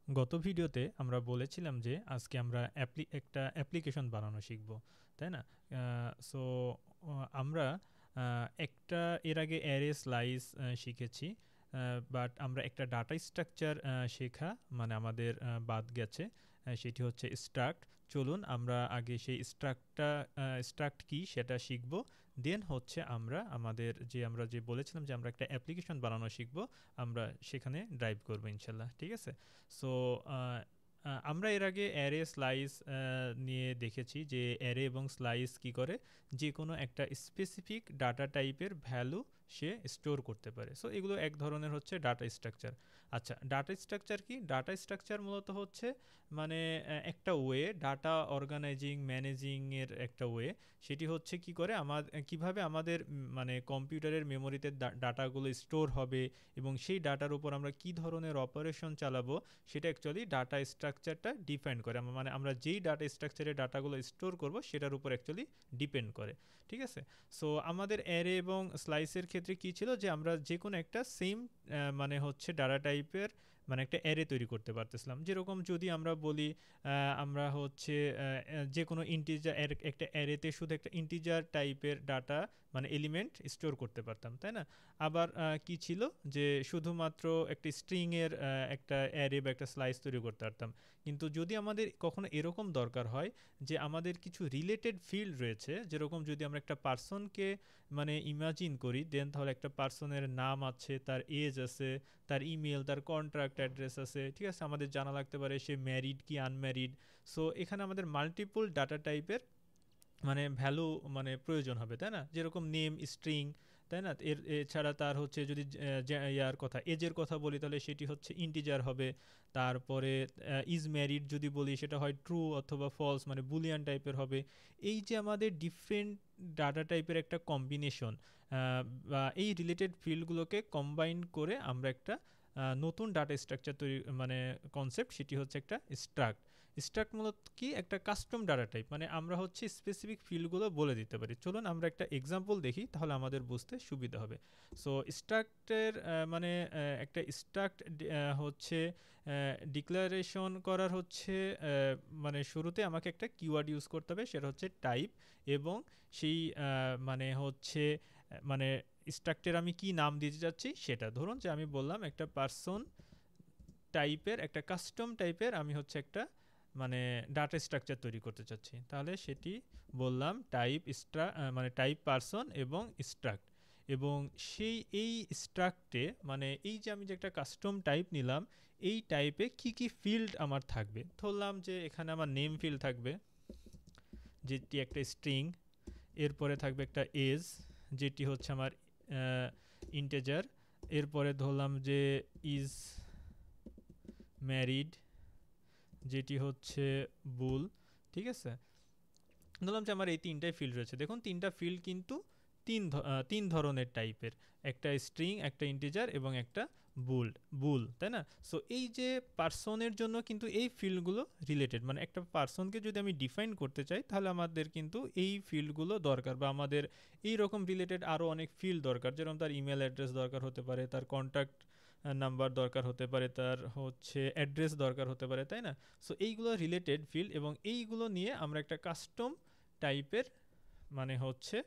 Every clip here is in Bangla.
গত ভিডিওতে আমরা বলেছিলাম যে আজকে আমরা একটা অ্যাপ্লিকেশন বানানো শিখব, তাই না? সো আমরা একটা এর আগে অ্যারে স্লাইস শিখেছি, বাট আমরা একটা ডাটা স্ট্রাকচার শেখা মানে আমাদের বাদ গেছে। সেটি হচ্ছে স্ট্রাক্ট। চলুন আমরা আগে সেই স্ট্রাক্ট কি সেটা শিখব। দেন হচ্ছে আমরা যে বলেছিলাম যে আমরা একটা অ্যাপ্লিকেশন বানানো শিখব, আমরা সেখানে ড্রাইভ করবো ইনশাল্লাহ। ঠিক আছে? সো আমরা এর আগে অ্যারে স্লাইস নিয়ে দেখেছি যে অ্যারে এবং স্লাইস কি করে, যে কোনো একটা স্পেসিফিক ডাটা টাইপের ভ্যালু সে স্টোর করতে পারে। সো এগুলো এক ধরনের হচ্ছে ডাটা স্ট্রাকচার। আচ্ছা, ডাটা স্ট্রাকচার কি? ডাটা স্ট্রাকচার মূলত হচ্ছে মানে একটা ওয়ে, ডাটা অর্গানাইজিং ম্যানেজিংয়ের একটা ওয়ে। সেটি হচ্ছে কি করে কিভাবে আমাদের মানে কম্পিউটারের মেমোরিতে ডাটাগুলো স্টোর হবে এবং সেই ডাটার উপর আমরা কি ধরনের অপারেশন চালাবো, সেটা অ্যাকচুয়ালি ডাটা স্ট্রাকচারটা ডিফাইন করে। মানে আমরা যেই ডাটা স্ট্রাকচারে ডাটাগুলো স্টোর করব সেটার উপর অ্যাকচুয়ালি ডিপেন্ড করে। ঠিক আছে? সো আমাদের অ্যারে এবং স্লাইসের ক্ষেত্রে কি ছিল, যে আমরা যে কোনো একটা সেম মানে হচ্ছে ডাটা টাইপের মানে একটা অ্যারে তৈরি করতে পারতেছিলাম। যেরকম যদি আমরা বলি আমরা হচ্ছে যে কোনো ইন্টিজার, একটা অ্যারেতে শুধু একটা ইন্টিজার টাইপের ডাটা মানে এলিমেন্ট স্টোর করতে পারতাম, তাই না? আবার কি ছিল, যে শুধুমাত্র একটা স্ট্রিংয়ের একটা অ্যারে বা একটা স্লাইস তৈরি করতে পারতাম। কিন্তু যদি আমাদের কখনো এরকম দরকার হয় যে আমাদের কিছু রিলেটেড ফিল্ড রয়েছে, যেরকম যদি আমরা একটা পার্সনকে মানে ইমাজিন করি, দেন তাহলে একটা পার্সনের নাম আছে, তার এজ আছে, তার ইমেল, তার কন্ট্রাক্ট অ্যাড্রেস আছে। ঠিক আছে? আমাদের জানা লাগতে পারে সে ম্যারিড কি আনম্যারিড। সো এখানে আমাদের মাল্টিপল ডাটা টাইপের মানে ভ্যালু মানে প্রয়োজন হবে, তাই না? যেরকম নেম স্ট্রিং, তাই না? এছাড়া তার হচ্ছে যদি ইয়ার কথা, এজের কথা বলি, তাহলে সেটি হচ্ছে ইন্টিজার হবে। তারপরে ইজ ম্যারিড যদি বলি, সেটা হয় ট্রু অথবা ফলস, মানে বুলিয়ান টাইপের হবে। এই যে আমাদের ডিফারেন্ট ডাটা টাইপের একটা কম্বিনেশন বা এই রিলেটেড ফিল্ডগুলোকে কম্বাইন করে আমরা একটা নতুন ডাটা স্ট্রাকচার তৈরি মানে কনসেপ্ট, সেটি হচ্ছে একটা স্ট্রাক্ট। স্ট্রাক্ট মূলত কি, একটা কাস্টম ডাটা টাইপ, মানে আমরা হচ্ছে স্পেসিফিক ফিল্ডগুলো বলে দিতে পারি। চলুন আমরা একটা এক্সাম্পল দেখি, তাহলে আমাদের বুঝতে সুবিধা হবে। সো স্ট্রাক্টের মানে একটা স্ট্রাক্ট হচ্ছে ডিক্লারেশন করার হচ্ছে মানে শুরুতে আমাকে একটা কিওয়ার্ড ইউজ করতে হবে, সেটা হচ্ছে টাইপ। এবং সেই মানে হচ্ছে মানে স্ট্রাক্টের আমি কি নাম দিতে যাচ্ছি সেটা, ধরুন যে আমি বললাম একটা পার্সন টাইপের, একটা কাস্টম টাইপের আমি হচ্ছে একটা মানে ডাটা স্ট্রাকচার তৈরি করতে চাচ্ছি। তাহলে সেটি বললাম টাইপ মানে টাইপ পারসন এবং স্ট্রাক্ট। এবং এই স্ট্রাক্টে মানে এই যে আমি যে একটা কাস্টম টাইপ নিলাম, এই টাইপে কি কি ফিল্ড আমার থাকবে, ধরলাম যে এখানে আমার নেম ফিল্ড থাকবে, যেটি একটা স্ট্রিং। এরপরে থাকবে একটা এজ, যেটি হচ্ছে আমার ইন্টেজার। এরপরে ধরলাম যে ইজ ম্যারিড, যেটি হচ্ছে বুল। ঠিক আছে? ধরলাম যে আমার এই তিনটাই ফিল্ড রয়েছে। দেখুন তিনটা ফিল্ড কিন্তু তিন ধরনের টাইপের, একটা স্ট্রিং, একটা ইন্টিজার এবং একটা বুল বুল তাই না? সো এই যে পার্সনের জন্য কিন্তু এই ফিল্ডগুলো রিলেটেড, মানে একটা পার্সনকে যদি আমি ডিফাইন করতে চাই, তাহলে আমাদের কিন্তু এই ফিল্ডগুলো দরকার, বা আমাদের এই রকম রিলেটেড আরও অনেক ফিল্ড দরকার। যেরকম তার ইমেল অ্যাড্রেস দরকার হতে পারে, তার কন্ট্যাক্ট নাম্বার দরকার হতে পারে, তার হচ্ছে অ্যাড্রেস দরকার হতে পারে, তাই না? সো এইগুলো রিলেটেড ফিল্ড, এবং এইগুলো নিয়ে আমরা একটা কাস্টম টাইপের মানে হচ্ছে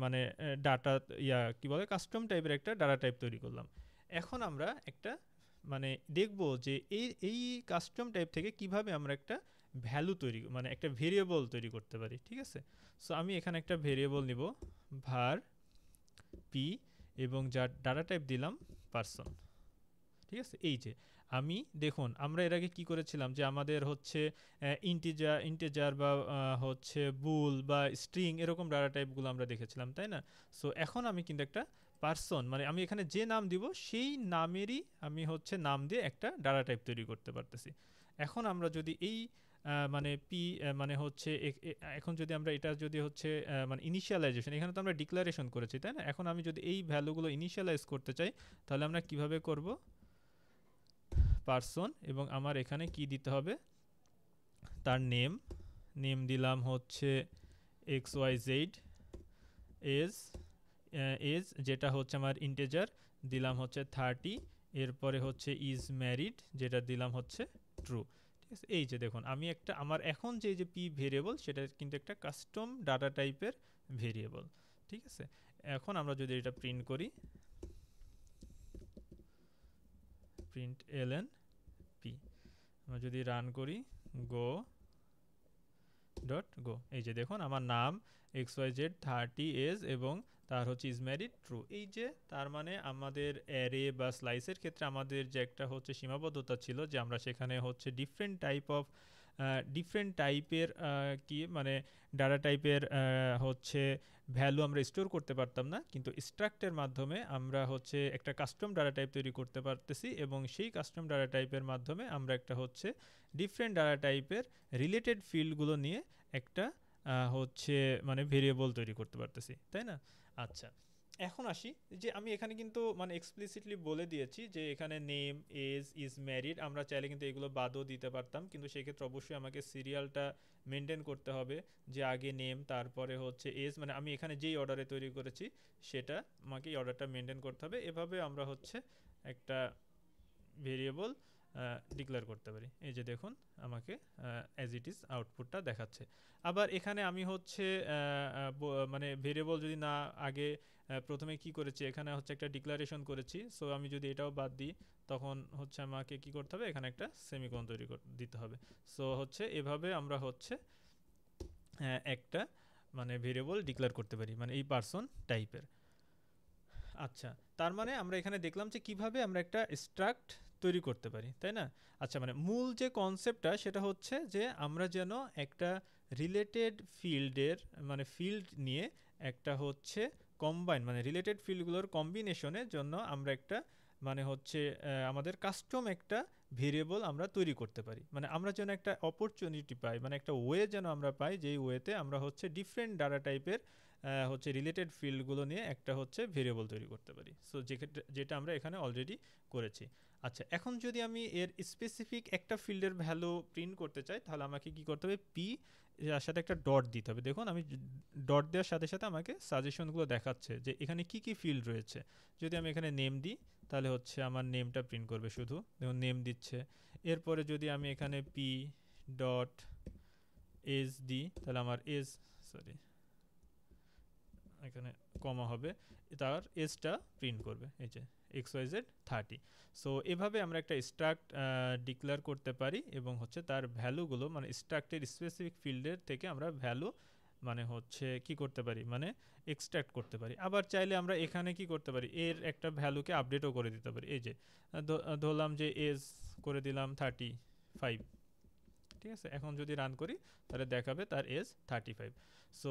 মানে ডাটা কি বলে, কাস্টম টাইপের একটা ডাটা টাইপ তৈরি করলাম। এখন আমরা একটা মানে দেখব যে এই কাস্টম টাইপ থেকে কিভাবে আমরা একটা ভ্যালু তৈরি মানে একটা ভেরিয়েবল তৈরি করতে পারি। ঠিক আছে? সো আমি এখানে একটা ভেরিয়েবল নিব var p, এবং যার ডাটা টাইপ দিলাম পারসন। ঠিক আছে? এই যে আমি দেখুন আমরা এর আগে কি করেছিলাম, যে আমাদের হচ্ছে ইন্টিজার বা হচ্ছে বুল বা স্ট্রিং এরকম ডাটা টাইপগুলো আমরা দেখেছিলাম, তাই না? সো এখন আমি কিন্তু একটা পার্সন, মানে আমি এখানে যে নাম দিব সেই নামেরই আমি হচ্ছে নাম দিয়ে একটা ডাটা টাইপ তৈরি করতে পারতেছি। এখন আমরা যদি এই মানে পি মানে হচ্ছে এখন যদি আমরা এটা যদি হচ্ছে মানে ইনিশিয়ালাইজেশন, এখানে তো আমরা ডিক্লারেশন করেছি, তাই না? এখন আমি যদি এই ভ্যালুগুলো ইনিশিয়ালাইজ করতে চাই, তাহলে আমরা কিভাবে করব? পার্সন, এবং আমার এখানে কি দিতে হবে, তার নেম দিলাম হচ্ছে XYZ, এজ এজ যেটা হচ্ছে আমার ইন্টেজার, দিলাম হচ্ছে 30। এরপরে হচ্ছে ইজ ম্যারিড, যেটা দিলাম হচ্ছে ট্রু। ঠিক আছে, এই যে দেখুন আমি একটা আমার এখন যে পি ভেরিয়েবল সেটা কিন্তু একটা কাস্টম ডাটা টাইপের ভেরিয়েবল। ঠিক আছে, এখন আমরা যদি এটা প্রিন্ট করি, প্রিন্ট এলএন পি, আমরা যদি রান করি গো ডট গো, এই যে দেখুন আমার নাম XYZ 30 এজ এবং তার হচ্ছে ইজ ম্যারিড ট্রু। এই যে তার মানে আমাদের অ্যারে বা স্লাইসের ক্ষেত্রে আমাদের যে একটা হচ্ছে সীমাবদ্ধতা ছিল যে আমরা সেখানে হচ্ছে ডিফারেন্ট টাইপের কি মানে ডাটা টাইপের হচ্ছে ভ্যালু আমরা স্টোর করতে পারতাম না, কিন্তু স্ট্রাক্টের মাধ্যমে আমরা হচ্ছে একটা কাস্টম ডাটা টাইপ তৈরি করতে পারতেছি এবং সেই কাস্টম ডাটা টাইপের মাধ্যমে আমরা একটা হচ্ছে ডিফারেন্ট ডাটা টাইপের রিলেটেড ফিল্ডগুলো নিয়ে একটা হচ্ছে মানে ভেরিয়েবল তৈরি করতে পারতেছি, তাই না? আচ্ছা, এখন আসি যে আমি এখানে কিন্তু মানে এক্সপ্লিসিটলি বলে দিয়েছি যে এখানে নেম, এজ, ইজ ম্যারিড, আমরা চাইলে কিন্তু এগুলো বাদও দিতে পারতাম, কিন্তু সেক্ষেত্রে অবশ্যই আমাকে সিরিয়ালটা মেনটেন করতে হবে যে আগে নেম তারপরে হচ্ছে এজ, মানে আমি এখানে যেই অর্ডারে তৈরি করেছি সেটা আমাকে এই অর্ডারটা মেনটেন করতে হবে। এভাবে আমরা হচ্ছে একটা ভেরিয়েবল ডিক্লেয়ার করতে পারি। এই যে দেখুন আমাকে অ্যাজ ইট ইজ আউটপুটটা দেখাচ্ছে। আবার এখানে আমি হচ্ছে মানে ভেরিয়েবল যদি না আগে প্রথমে কি করেছি, এখানে হচ্ছে একটা ডিক্লারেশন করেছি, সো আমি যদি এটাও বাদ দিই তখন হচ্ছে আমাকে কি করতে হবে, এখানে একটা সেমিকোলন তৈরি দিতে হবে। সো হচ্ছে এভাবে আমরা হচ্ছে একটা মানে ভেরিয়েবল ডিক্লেয়ার করতে পারি মানে এই পার্সন টাইপের। আচ্ছা, তার মানে আমরা এখানে দেখলাম যে কিভাবে আমরা একটা স্ট্রাক্ট তৈরি করতে পারি, তাই না? আচ্ছা, মানে মূল যে কনসেপ্টটা সেটা হচ্ছে যে আমরা যেন একটা রিলেটেড ফিল্ডের মানে ফিল্ড নিয়ে একটা হচ্ছে কম্বাইন মানে রিলেটেড ফিল্ডগুলোর কম্বিনেশনের জন্য আমরা একটা মানে হচ্ছে আমাদের কাস্টম একটা ভেরিয়েবল আমরা তৈরি করতে পারি। মানে আমরা যেন একটা অপরচুনিটি পাই, মানে একটা ওয়ে যেন আমরা পাই যেই ওয়েতে আমরা হচ্ছে ডিফারেন্ট ডাটা টাইপের হচ্ছে রিলেটেড ফিল্ডগুলো নিয়ে একটা হচ্ছে ভেরিয়েবল তৈরি করতে পারি। সো যেটা আমরা এখানে অলরেডি করেছি। আচ্ছা, এখন যদি আমি এর স্পেসিফিক একটা ফিল্ডের ভ্যালু প্রিন্ট করতে চাই তাহলে আমাকে কি করতে হবে, পি এর সাথে একটা ডট দিতে হবে। দেখুন আমি ডট দেওয়ার সাথে সাথে আমাকে সাজেশনগুলো দেখাচ্ছে যে এখানে কি কি ফিল্ড রয়েছে। যদি আমি এখানে নেম দিই তাহলে হচ্ছে আমার নেমটা প্রিন্ট করবে শুধু, দেখুন নেম দিচ্ছে। এরপরে যদি আমি এখানে পি ডট এজ দিই তাহলে আমার এজ, সরি এখানে কমা হবে, তার এজটা প্রিন্ট করবে, এই যে XYZ 30। সো এভাবে আমরা একটা স্ট্রাক্ট ডিক্লেয়ার করতে পারি এবং হচ্ছে তার ভ্যালুগুলো মানে স্ট্রাক্টের স্পেসিফিক ফিল্ডের থেকে আমরা ভ্যালু মানে হচ্ছে কি করতে পারি মানে এক্সট্রাক্ট করতে পারি। আবার চাইলে আমরা এখানে কি করতে পারি, এর একটা ভ্যালুকে আপডেটও করে দিতে পারি। এই যে ধরলাম যে এজ করে দিলাম 35, ঠিক আছে? এখন যদি রান করি তাহলে দেখাবে তার এজ 35। সো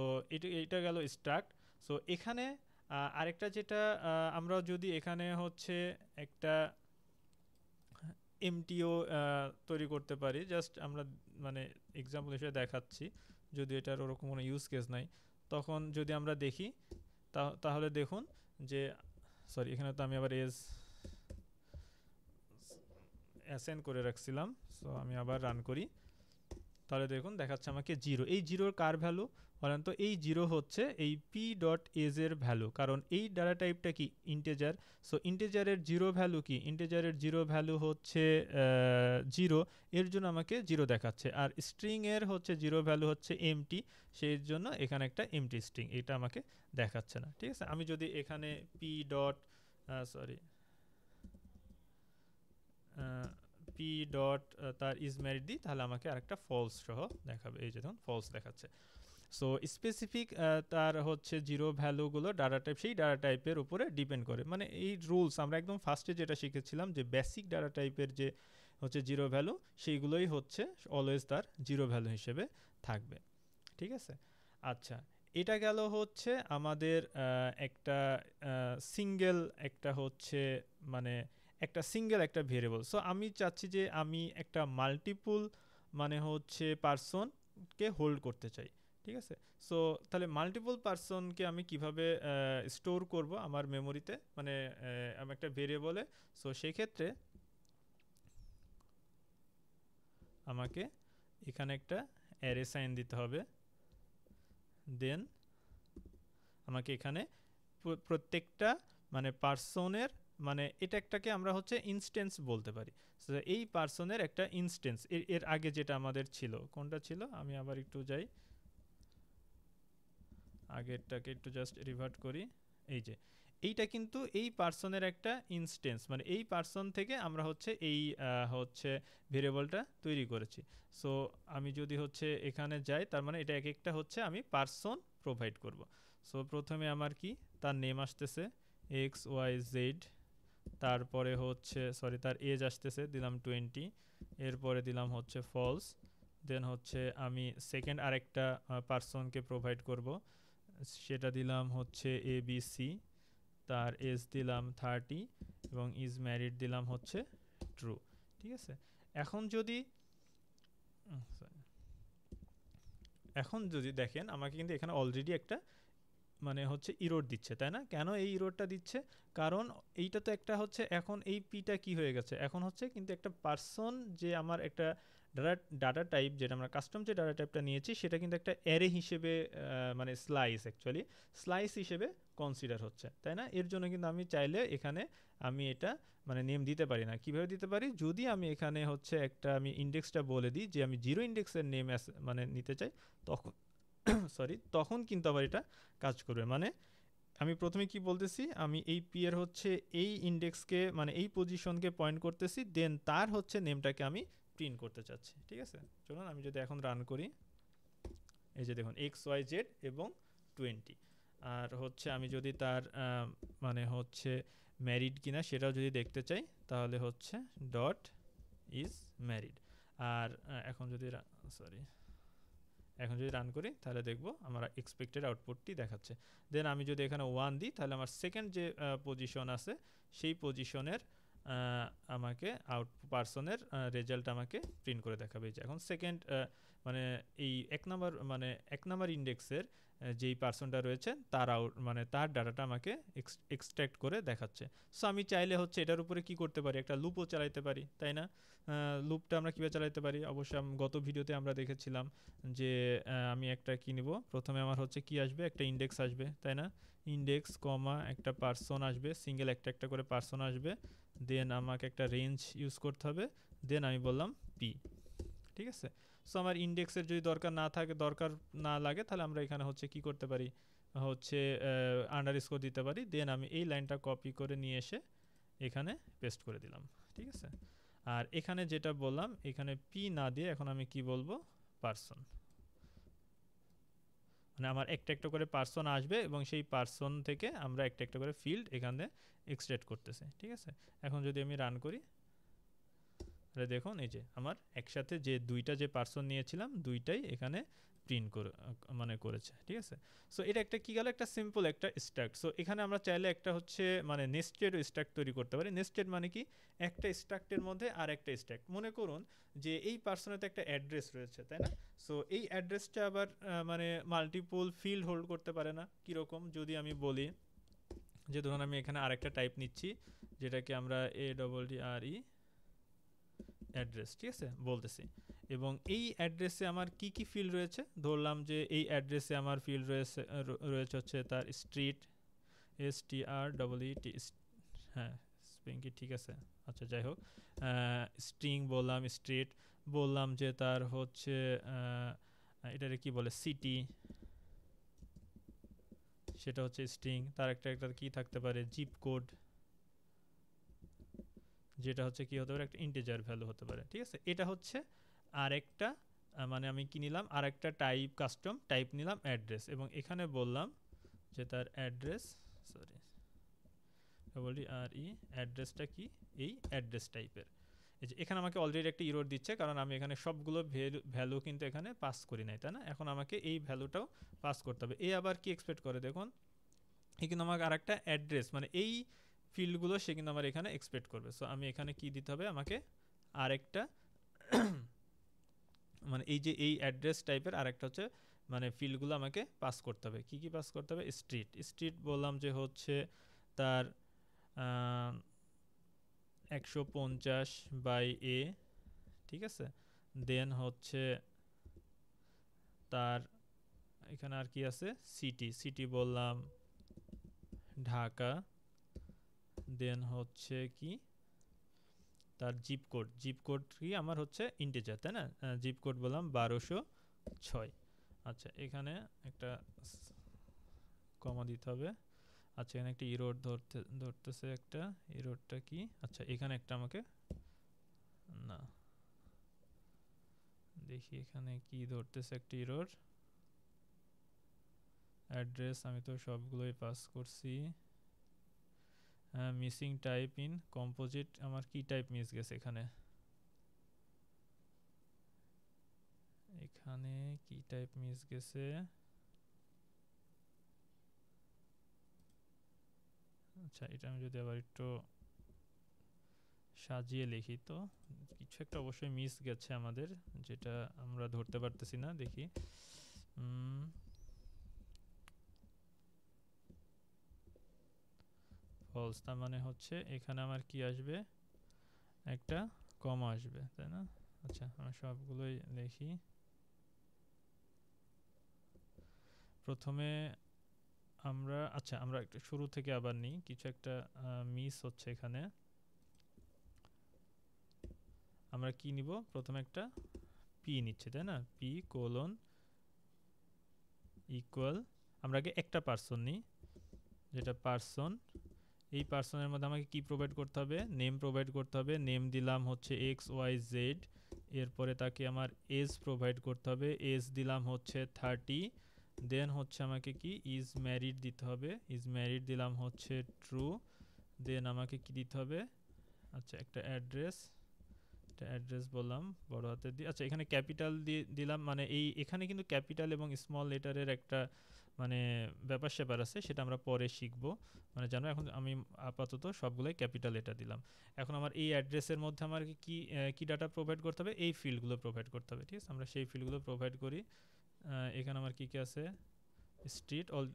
এটা গেল স্ট্রাক্ট। সো এখানে আরেকটা যেটা আমরা যদি এখানে হচ্ছে একটা এমটিও তৈরি করতে পারি, জাস্ট আমরা মানে এক্সাম্পল হিসেবে দেখাচ্ছি, যদি এটার ওরকম কোনো ইউজ কেস নাই, তখন যদি আমরা দেখি তাহলে দেখুন যে সরি এখানে তো আমি আবার এজ অ্যাসাইন করে রাখছিলাম। সো আমি আবার রান করি, তাহলে দেখুন দেখাচ্ছে আমাকে জিরো। এই জিরোর কার ভ্যালু বলেন তো? এই জিরো হচ্ছে এই পি ডট এজ এর ভ্যালু, কারণ এই ডাটা টাইপটা কি ইন্টেজার। সো ইন্টেজারের জিরো ভ্যালু কি, ইন্টেজারের জিরো ভ্যালু হচ্ছে জিরো, এর জন্য আমাকে জিরো দেখাচ্ছে। আর স্ট্রিং এর হচ্ছে জিরো ভ্যালু হচ্ছে এমটি, সেই জন্য এখানে একটা এমটি স্ট্রিং, এটা আমাকে দেখাচ্ছে না। ঠিক আছে, আমি যদি এখানে P dot sorry P dot তার ইজ ম্যারিড দিই তাহলে আমাকে আরেকটা ফলস সহ দেখাবে, এই যে দেখুন ফলস দেখাচ্ছে। সো স্পেসিফিক তার হচ্ছে জিরো ভ্যালুগুলো ডাটা টাইপ সেই ডাটা টাইপের উপরে ডিপেন্ড করে। মানে এই রুলস আমরা একদম ফার্স্টে যেটা শিখেছিলাম যে বেসিক ডাটা টাইপের যে হচ্ছে জিরো ভ্যালু সেইগুলোই হচ্ছে অলওয়েজ তার জিরো ভ্যালু হিসেবে থাকবে। ঠিক আছে, আচ্ছা এটা গেল হচ্ছে আমাদের একটা সিঙ্গেল একটা হচ্ছে মানে একটা সিঙ্গেল একটা ভেরিয়েবল। সো আমি চাচ্ছি যে আমি একটা মাল্টিপুল মানে হচ্ছে পার্সনকে হোল্ড করতে চাই। ঠিক আছে, সো তাহলে মাল্টিপল পার্সনকে আমি কিভাবে স্টোর করব আমার মেমোরিতে, মানে আমি একটা ভেরিয়েবলে। সো সেই ক্ষেত্রে আমাকে এখানে একটা অ্যারে সাইন দিতে হবে, দেন আমাকে এখানে প্রত্যেকটা মানে পার্সনের মানে এটা একটাকে আমরা হচ্ছে ইনস্ট্যান্স বলতে পারি। সো এই পার্সনের একটা ইনস্ট্যান্স, এর আগে যেটা আমাদের ছিল, কোনটা ছিল আমি আবার একটু যাই, আগেরটাকে একটু জাস্ট রিভার্ট করি। এই যে এইটা কিন্তু এই পার্সনের একটা ইনস্ট্যান্স, মানে এই পার্সন থেকে আমরা হচ্ছে এই হচ্ছে ভেরিয়েবলটা তৈরি করেছি। সো আমি যদি হচ্ছে এখানে যাই, তার মানে এটা এক একটা হচ্ছে আমি পার্সন প্রোভাইড করব। সো প্রথমে আমার কি, তার নেম আসতেছে এক্স ওয়াই জেড, তারপরে হচ্ছে সরি তার এজ আসতেছে, দিলাম 20, এরপরে দিলাম হচ্ছে ফলস, দেন হচ্ছে আমি সেকেন্ড আরেকটা পার্সনকে প্রোভাইড করব, সেটা দিলাম হচ্ছে এ বি সি, তার এজ দিলাম 30 এবং ইজ ম্যারিড দিলাম হচ্ছে ট্রু। ঠিক আছে, এখন যদি sorry, এখন যদি দেখেন আমাকে কিন্তু এখানে অলরেডি একটা মানে হচ্ছে ইরোর দিচ্ছে, তাই না? কেন এই ইরোরটা দিচ্ছে? কারণ এইটা তো একটা হচ্ছে, এখন এই পিটা কি হয়ে গেছে, এখন হচ্ছে কিন্তু একটা পার্সন, যে আমার একটা ডাটা টাইপ, যেটা আমরা কাস্টম যে ডাটা টাইপটা নিয়েছি সেটা কিন্তু একটা অ্যারে হিসেবে মানে স্লাইস, অ্যাকচুয়ালি স্লাইস হিসেবে কনসিডার হচ্ছে, তাই না? এর জন্য কিন্তু আমি চাইলে এখানে আমি এটা মানে নেম দিতে পারি না। কিভাবে দিতে পারি? যদি আমি এখানে হচ্ছে একটা আমি ইন্ডেক্সটা বলে দিই যে আমি জিরো ইন্ডেক্সের নেম মানে নিতে চাই, তখন সরি তখন কিন্তু আবার এটা কাজ করবে। মানে আমি প্রথমে কি বলতেছি, আমি এই পি এর হচ্ছে এই ইন্ডেক্সকে মানে এই পজিশনকে পয়েন্ট করতেছি, দেন তার হচ্ছে নেমটাকে আমি প্রিন্ট করতে চাচ্ছি। ঠিক আছে, চলুন আমি যদি এখন রান করি, এই যে দেখুন এক্স ওয়াই জেড এবং 20, আর হচ্ছে আমি যদি তার মানে হচ্ছে ম্যারিড কিনা সেটাও যদি দেখতে চাই, তাহলে হচ্ছে ডট ইজ ম্যারিড। আর এখন যদি সরি এখন যদি রান করি তাহলে দেখব আমার এক্সপেক্টেড আউটপুটটি দেখাচ্ছে। দেন আমি যদি এখানে 1 দিই, তাহলে আমার সেকেন্ড যে পজিশন আছে সেই পজিশনের আমাকে পার্সনের রেজাল্ট আমাকে প্রিন্ট করে দেখাবে। যে এখন সেকেন্ড মানে এই এক নাম্বার ইন্ডেক্সের যেই পার্সনটা রয়েছে তার মানে তার ডাটাটা আমাকে এক্সট্র্যাক্ট করে দেখাচ্ছে। সো আমি চাইলে হচ্ছে এটার উপরে কি করতে পারি, একটা লুপও চালাইতে পারি, তাই না? লুপটা আমরা কীভাবে চালাতে পারি, অবশ্যই গত ভিডিওতে আমরা দেখেছিলাম যে আমি একটা কি নিব, প্রথমে আমার হচ্ছে কি আসবে, একটা ইন্ডেক্স আসবে, তাই না? ইন্ডেক্স কমা একটা পার্সন আসবে, সিঙ্গেল একটা একটা করে পার্সন আসবে, দেন আমাকে একটা রেঞ্জ ইউজ করতে হবে, দেন আমি বললাম পি। ঠিক আছে, সো আমার ইন্ডেক্সের যদি দরকার না লাগে, তাহলে আমরা এখানে হচ্ছে কি করতে পারি, হচ্ছে আন্ডারস্কোর দিতে পারি, দেন আমি এই লাইনটা কপি করে নিয়ে এসে এখানে পেস্ট করে দিলাম। ঠিক আছে, আর এখানে যেটা বললাম, এখানে পি না দিয়ে এখন আমি কি বলবো, পার্সন, মানে আমার একটা একটা করে পার্সন আসবে এবং সেই পার্সন থেকে আমরা একটা একটা করে ফিল্ড এখানে এক্সট্রাক্ট করতেছে। ঠিক আছে, এখন যদি আমি রান করি, তাহলে দেখুন এই যে আমার একসাথে যে দুইটা যে পার্সন নিয়েছিলাম দুইটাই এখানে প্রিন্ট করে মানে করেছে। ঠিক আছে, সো এটা একটা কি গেল, একটা সিম্পল একটা স্ট্রাক্ট। সো এখানে আমরা চাইলে একটা হচ্ছে মানে নেস্টেড স্ট্রাক্ট তৈরি করতে পারি। নেস্টেড মানে কি, একটা স্ট্রাক্টের মধ্যে আর একটা স্ট্রাক্ট। মনে করুন যে এই পার্সনের তো একটা অ্যাড্রেস রয়েছে, তাই না? সো এই অ্যাড্রেসটা আবার মানে মাল্টিপল ফিল্ড হোল্ড করতে পারে না। কীরকম, যদি আমি বলি যে ধরুন আমি এখানে আরেকটা টাইপ নিচ্ছি, যেটাকে আমরা ADDRE অ্যাড্রেস, ঠিক আছে বলতেছি, এবং এই অ্যাড্রেসে আমার কি কি ফিল্ড রয়েছে, ধরলাম যে এই অ্যাড্রেসে আমার ফিল্ড রয়েছে হচ্ছে তার স্ট্রিট, STREET, হ্যাঁ স্প্রিং কি ঠিক আছে, আচ্ছা যাই হোক, স্ট্রিং বললাম, স্ট্রিট বললাম, যে তার হচ্ছে এটারে কি বলে, সিটি, সেটা হচ্ছে স্ট্রিং, তার একটা একটা কি থাকতে পারে, জিপ কোড, যেটা হচ্ছে কি হতে পারে, একটা ইন্টিজার ভ্যালু হতে পারে। ঠিক আছে, এটা হচ্ছে আরেকটা মানে আমি কি নিলাম, আরেকটা টাইপ, কাস্টম টাইপ নিলাম অ্যাড্রেস, এবং এখানে বললাম যে তার অ্যাড্রেস, সরি অ্যাড্রেসটা কি, এই অ্যাড্রেস টাইপের। এই যে এখানে আমাকে অলরেডি একটা ইরর দিচ্ছে, কারণ আমি এখানে সবগুলো ভ্যালু কিন্তু এখানে পাস করি নাই, তাই না? এখন আমাকে এই ভ্যালুটাও পাস করতে হবে। এ আবার কি এক্সপেক্ট করে দেখুন, এই কিন্তু আমাকে আরেকটা অ্যাড্রেস মানে এই ফিল্ডগুলো সে কিন্তু আমার এখানে এক্সপেক্ট করবে। সো আমি এখানে কি দিতে হবে, আমাকে আরেকটা মানে এই যে এই অ্যাড্রেস টাইপের আরেকটা হচ্ছে মানে ফিল্ডগুলো আমাকে পাস করতে হবে। কি কি পাস করতে হবে, স্ট্রিট বললাম যে হচ্ছে তার 150/A, ঠিক আছে, দেন হচ্ছে তার এখানে আর কি আছে, সিটি বললাম ঢাকা, দেন হচ্ছে কি তার জিপ কোড কি আমার হচ্ছে ইন্টিজার, তাই না? জিপ কোড বললাম 1206। আচ্ছা, এখানে একটা কমা দিতে হবে। আচ্ছা, এখানে একটা ইরোড ধরতেছে একটা। ইরোডটা কি? আচ্ছা, এখানে একটা আমাকে, না দেখি এখানে কি ধরতেছে একটা ইরোড। অ্যাড্রেস আমি তো সবগুলোই পাস করছি। মিসিং টাইপ ইন কম্পোজিট, আমার কি টাইপ মিস গেছে এখানে? এখানে কি টাইপ মিস গেছে? আচ্ছা, এটা আমি যদি আবার একটু সাজিয়ে লিখি, তো কিছু একটা অবশ্যই মিস গেছে আমাদের, যেটা আমরা ধরতে পারতেছি না। দেখি, ফলস, তার মানে হচ্ছে এখানে আমার কি আসবে? একটা কমা আসবে, তাই না? আচ্ছা, আমি সবগুলোই লিখি। প্রথমে আমরা একটু শুরু থেকে আবার নিই, কিছু একটা মিস হচ্ছে এখানে। আমরা কি নিব? প্রথমে একটা পি নিচ্ছে, তাই না? পি কোলন ইকুয়াল, আমরা আগে একটা পার্সন নিই, যেটা পার্সন। এই পার্সনের মধ্যে আমাকে কি প্রোভাইড করতে হবে? নেম প্রোভাইড করতে হবে। নেম দিলাম হচ্ছে এক্স ওয়াই জেড। এরপরে তাকে আমার এজ প্রোভাইড করতে হবে। এজ দিলাম হচ্ছে 30। দেন হচ্ছে আমাকে কি ইজ ম্যারিড দিতে হবে। ইজ ম্যারিড দিলাম হচ্ছে ট্রু। দেন আমাকে কি দিতে হবে? আচ্ছা, একটা অ্যাড্রেস বললাম বড় হাতের দিয়ে। আচ্ছা, এখানে ক্যাপিটাল দিলাম, মানে এখানে কিন্তু ক্যাপিটাল এবং স্মল লেটারের একটা মানে ব্যাপার স্যাপার আছে, সেটা আমরা পরে শিখবো। মানে জানো, এখন আমি আপাতত সবগুলোই ক্যাপিটাল লেটার দিলাম। এখন আমার এই অ্যাড্রেসের মধ্যে আমার কি ডাটা প্রোভাইড করতে হবে? এই ফিল্ডগুলো প্রোভাইড করতে হবে, ঠিক আছে? আমরা সেই ফিল্ডগুলো প্রোভাইড করি। এখানে আমার কি আছে? Street all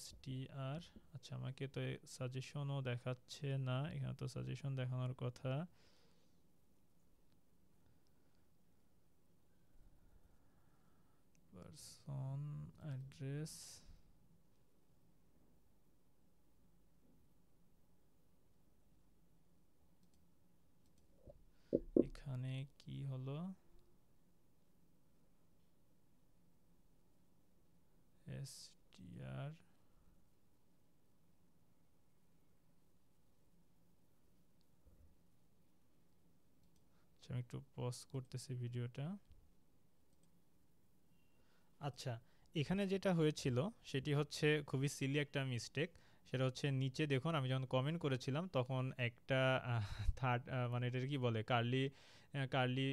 STR। আচ্ছা, আমাকে তো সাজেশনও দেখাচ্ছে না, এখানে তো সাজেশন দেখানোর কথা। পারসন অ্যাড্রেস, এখানে কি হলো? STR। আচ্ছা, আমি একটু পজ করতেছি ভিডিওটা। আচ্ছা, এখানে যেটা হয়েছিল সেটি হচ্ছে খুবই সিলি একটা মিস্টেক। সেটা হচ্ছে নিচে দেখুন, আমি যখন কমেন্ট করেছিলাম তখন একটা থার্ড, মানে এটা কি বলে, কার্লি কার্লি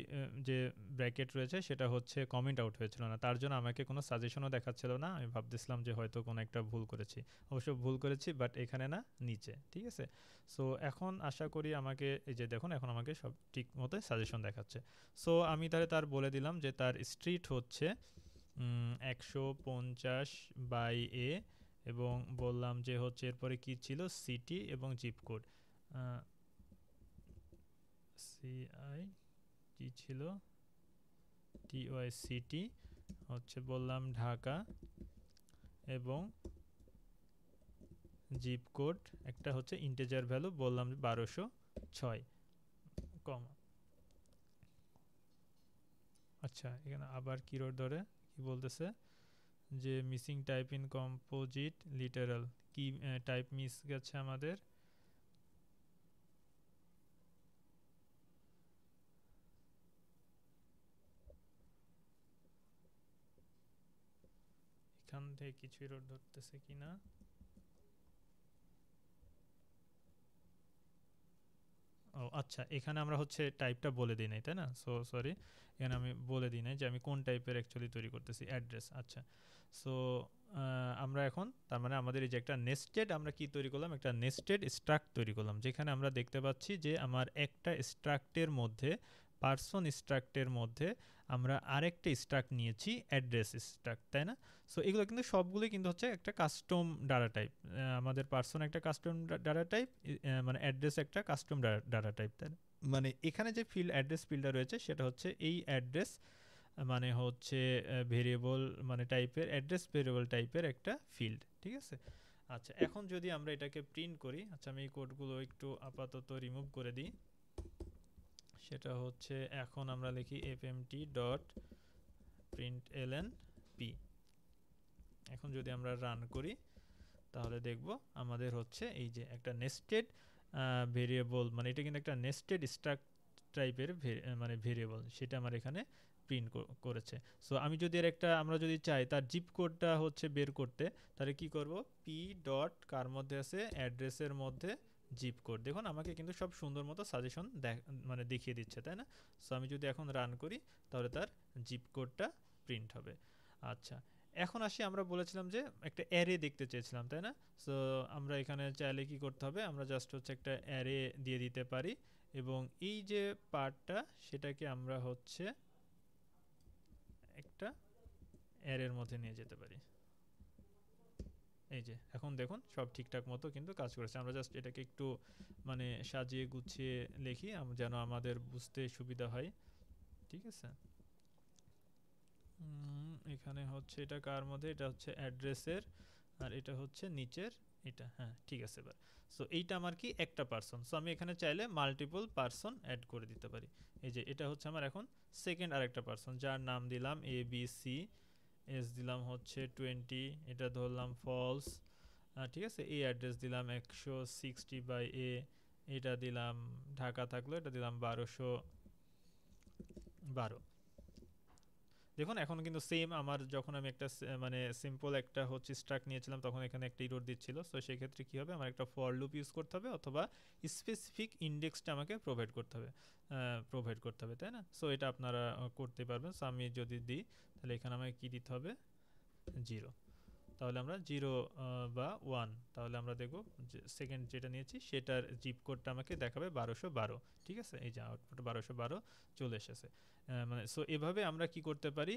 যে ব্র্যাকেট রয়েছে সেটা হচ্ছে কমেন্ট আউট হয়েছিল না, তার জন্য আমাকে কোনো সাজেশনও দেখাচ্ছিল না। আমি ভাবতেছিলাম যে হয়তো কোনো একটা ভুল করেছি। অবশ্য ভুল করেছি, বাট এখানে না, নিচে, ঠিক আছে? সো এখন আশা করি আমাকে, এই যে দেখুন, এখন আমাকে সব ঠিক মতো সাজেশন দেখাচ্ছে। সো আমি তাহলে তার বলে দিলাম যে তার স্ট্রিট হচ্ছে 150/A, এবং বললাম যে হচ্ছে এরপরে কি ছিল? সিটি এবং জিপ কোড। সিআই কি ছিল? TY সিটি হচ্ছে বললাম ঢাকা, এবং জিপ কোড একটা হচ্ছে ইন্টিজার ভ্যালু বললাম 1206, কমা। আচ্ছা, এখানে আবার কি রোড ধরে কি বলতেছে যে missing type in composite literal, কি টাইপ মিস গেছে আমাদের? এখান থেকে কিছু রোড ধরতেছে কিনা? ও আচ্ছা, এখানে আমরা হচ্ছে টাইপটা বলে দিই নাই, তাই না? সো সরি, এখানে আমি বলে দিই নাই যে আমি কোন টাইপের অ্যাকচুয়ালি তৈরি করতেছি, অ্যাড্রেস। আচ্ছা, সো আমরা এখন তার মানে আমাদের এই যে একটা নেস্টেড, আমরা কি তৈরি করলাম? একটা নেস্টেড স্ট্রাক্ট তৈরি করলাম, যেখানে আমরা দেখতে পাচ্ছি যে আমার একটা স্ট্রাক্টের মধ্যে, পার্সন স্ট্রাক্টের মধ্যে আমরা আরেকটা স্ট্রাক্ট নিয়েছি, অ্যাড্রেস স্ট্রাক্ট, তাই না? সো এগুলো কিন্তু সবগুলোই কিন্তু হচ্ছে একটা কাস্টম ডাটা টাইপ। আমাদের পার্সন একটা কাস্টম ডাটা টাইপ, মানে অ্যাড্রেস একটা কাস্টম ডাটা টাইপ, তাই না? মানে এখানে যে ফিল্ড অ্যাড্রেস ফিল্ডটা রয়েছে সেটা হচ্ছে এই অ্যাড্রেস, মানে হচ্ছে ভেরিয়েবল মানে টাইপের, অ্যাড্রেস ভেরিয়েবল টাইপের একটা ফিল্ড, ঠিক আছে? আচ্ছা এখন যদি আমরা এটাকে প্রিন্ট করি, আচ্ছা আমি এই কোডগুলো একটু আপাতত রিমুভ করে দিই। সেটা হচ্ছে এখন আমরা লিখি fmt ডট println p। এখন যদি আমরা রান করি তাহলে দেখব আমাদের হচ্ছে এই যে একটা নেস্টেড ভেরিয়েবল, মানে এটা কিন্তু একটা নেস্টেড স্ট্রাক্ট টাইপের মানে ভেরিয়েবল, সেটা আমার এখানে প্রিন্ট করেছে। সো আমি যদি এর একটা, আমরা যদি চাই তার জিপ কোডটা হচ্ছে বের করতে, তাহলে কি করব, পি ডট কার মধ্যে আছে, অ্যাড্রেসের মধ্যে জিপ কোড। দেখুন আমাকে কিন্তু সব সুন্দর মতো সাজেশন মানে দেখিয়ে দিচ্ছে, তাই না? সো আমি যদি এখন রান করি তাহলে তার জিপ কোডটা প্রিন্ট হবে। আচ্ছা এখন আসি, আমরা বলেছিলাম যে একটা অ্যারে দেখতে চেয়েছিলাম, তাই না? সো আমরা এখানে চাইলে কি করতে হবে, আমরা জাস্ট হচ্ছে একটা অ্যারে দিয়ে দিতে পারি এবং এই যে পার্টটা সেটাকে আমরা হচ্ছে একটা অ্যারের মধ্যে নিয়ে যেতে পারি। এই যে এখন দেখুন সব ঠিকঠাক মতো কিন্তু কাজ করেছে। আমরা জাস্ট এটাকে একটু মানে সাজিয়ে গুছিয়ে লিখি যেন আমাদের বুঝতে সুবিধা হয়, ঠিক আছে? এখানে হচ্ছে এটা কার মধ্যে, এটা হচ্ছে অ্যাড্রেসের, আর এটা হচ্ছে নিচের এটা, হ্যাঁ ঠিক আছে। এবার সো এইটা আমার কি একটা পার্সন, সো আমি এখানে চাইলে মাল্টিপল পার্সন অ্যাড করে দিতে পারি। এই যে এটা হচ্ছে আমার এখন সেকেন্ড আরেকটা পার্সন, যার নাম দিলাম এ বি সি, এস দিলাম হচ্ছে 20, এটা ধরলাম ফলস, ঠিক আছে। এই অ্যাড্রেস দিলাম 160/A, এটা দিলাম ঢাকা থাকলো, এটা দিলাম 1212। দেখুন এখন কিন্তু সেম আমার, যখন আমি একটা মানে সিম্পল একটা হচ্ছে স্ট্রাক নিয়েছিলাম তখন এখানে একটা ইরর দিচ্ছিল। সো সেই ক্ষেত্রে কী হবে, আমার একটা ফর লুপ ইউজ করতে হবে অথবা স্পেসিফিক ইন্ডেক্সটা আমাকে প্রোভাইড করতে হবে, তাই না? সো এটা আপনারা করতে পারবেন। সো আমি যদি দিই তাহলে এখানে আমাকে কী দিতে হবে, 0। তাহলে আমরা 0 বা 1, তাহলে আমরা দেখব যে সেকেন্ড যেটা নিয়েছি সেটার জিপ কোডটা আমাকে দেখাবে 1212, ঠিক আছে। এই যে আউটপুট 1212 চলে এসেছে। মানে সো এভাবে আমরা কি করতে পারি,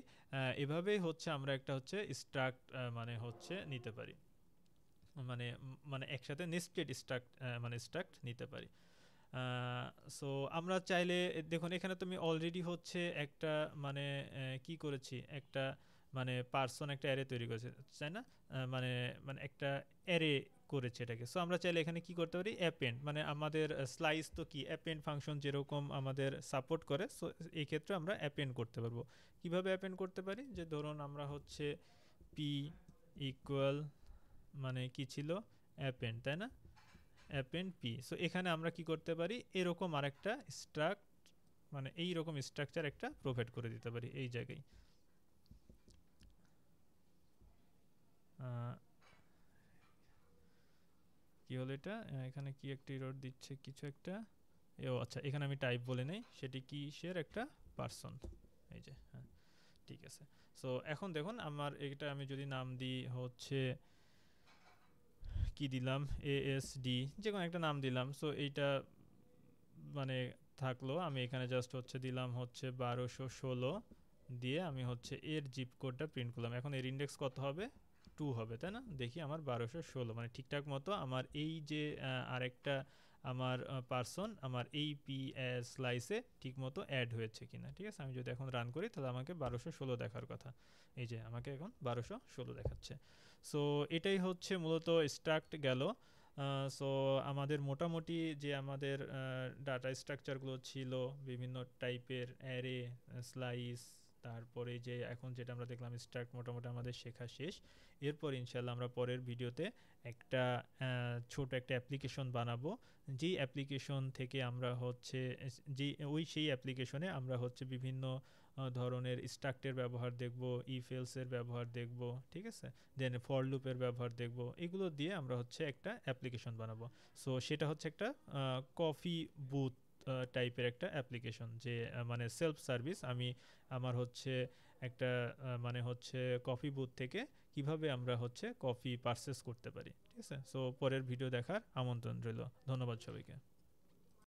এভাবেই হচ্ছে আমরা একটা হচ্ছে স্ট্রাক্ট মানে হচ্ছে নিতে পারি, মানে মানে একসাথে নেস্টেড স্ট্রাক্ট নিতে পারি। সো আমরা চাইলে দেখুন এখানে তুমি অলরেডি হচ্ছে একটা মানে কি করেছি, একটা মানে পার্সন একটা অ্যারে তৈরি করেছে, তাই না? মানে মানে একটা অ্যারে করেছে এটাকে। সো আমরা চাইলে এখানে কি করতে পারি, অ্যাপেন্ড, মানে আমাদের স্লাইস তো কি অ্যাপেন্ড ফাংশন যেরকম আমাদের সাপোর্ট করে, সো এই ক্ষেত্রে আমরা অ্যাপেন্ড করতে পারবো। কিভাবে অ্যাপেন্ড করতে পারি, যে ধরুন আমরা হচ্ছে পি ইকুয়াল মানে কি ছিল, অ্যাপেন্ড, তাই না? Append P. সো এখানে আমরা কি করতে পারি, এরকম আরেকটা স্ট্রাক্ট মানে এই রকম স্ট্রাকচার একটা প্রোভাইড করে দিতে পারি এই জায়গায়। কি হলো এটা, এখানে কি একটা এরর দিচ্ছে কিছু একটা, ও আচ্ছা এখানে আমি টাইপ বলে নেই, সেটি কিসের একটা পার্সন, এই যে, হ্যাঁ ঠিক আছে। সো এখন দেখুন আমার এটা আমি যদি নাম দিই হচ্ছে কি দিলাম, এএসডি, যে কোনো একটা নাম দিলাম। সো এইটা মানে থাকলো, আমি এখানে জাস্ট হচ্ছে দিলাম হচ্ছে 1216 দিয়ে আমি হচ্ছে এর জিপ কোডটা প্রিন্ট করলাম। এখন এর ইন্ডেক্স কত হবে, 2 হবে, তাই না? দেখি আমার 1216 মানে ঠিকঠাক মতো আমার এই যে আরেকটা আমার পার্সন আমার এই পি স্লাইসে ঠিক মতো অ্যাড হয়েছে কিনা, ঠিক আছে। আমি যদি এখন রান করি তাহলে আমাকে 1216 দেখার কথা, এই যে আমাকে এখন 1216 দেখাচ্ছে। সো এটাই হচ্ছে মূলত স্ট্রাক্ট গেল। সো আমাদের মোটামুটি যে আমাদের ডাটা স্ট্রাকচারগুলো ছিল বিভিন্ন টাইপের অ্যারে, স্লাইস, তারপরে যে এখন যেটা আমরা দেখলাম স্ট্রাক্ট, মোটামুটি আমাদের শেখা শেষ। এরপর ইনশাল্লাহ আমরা পরের ভিডিওতে একটা ছোট একটা অ্যাপ্লিকেশন বানাবো, যেই অ্যাপ্লিকেশন থেকে আমরা হচ্ছে যে সেই অ্যাপ্লিকেশনে আমরা হচ্ছে বিভিন্ন ধরনের স্ট্রাক্টের ব্যবহার দেখব, ইফ এলসের ব্যবহার দেখব, ঠিক আছে, দেন ফর লুপের ব্যবহার দেখব। এগুলো দিয়ে আমরা হচ্ছে একটা অ্যাপ্লিকেশন বানাবো। সো সেটা হচ্ছে একটা কফি বুথ টাইপের একটা অ্যাপ্লিকেশন, যে মানে সেলফ সার্ভিস। আমি আমার হচ্ছে একটা মানে হচ্ছে কফি বুথ থেকে কিভাবে আমরা হচ্ছে কফি পারচেস করতে পারি, ঠিক আছে। সো পরের ভিডিও দেখার আমন্ত্রণ রইল। ধন্যবাদ সবাইকে।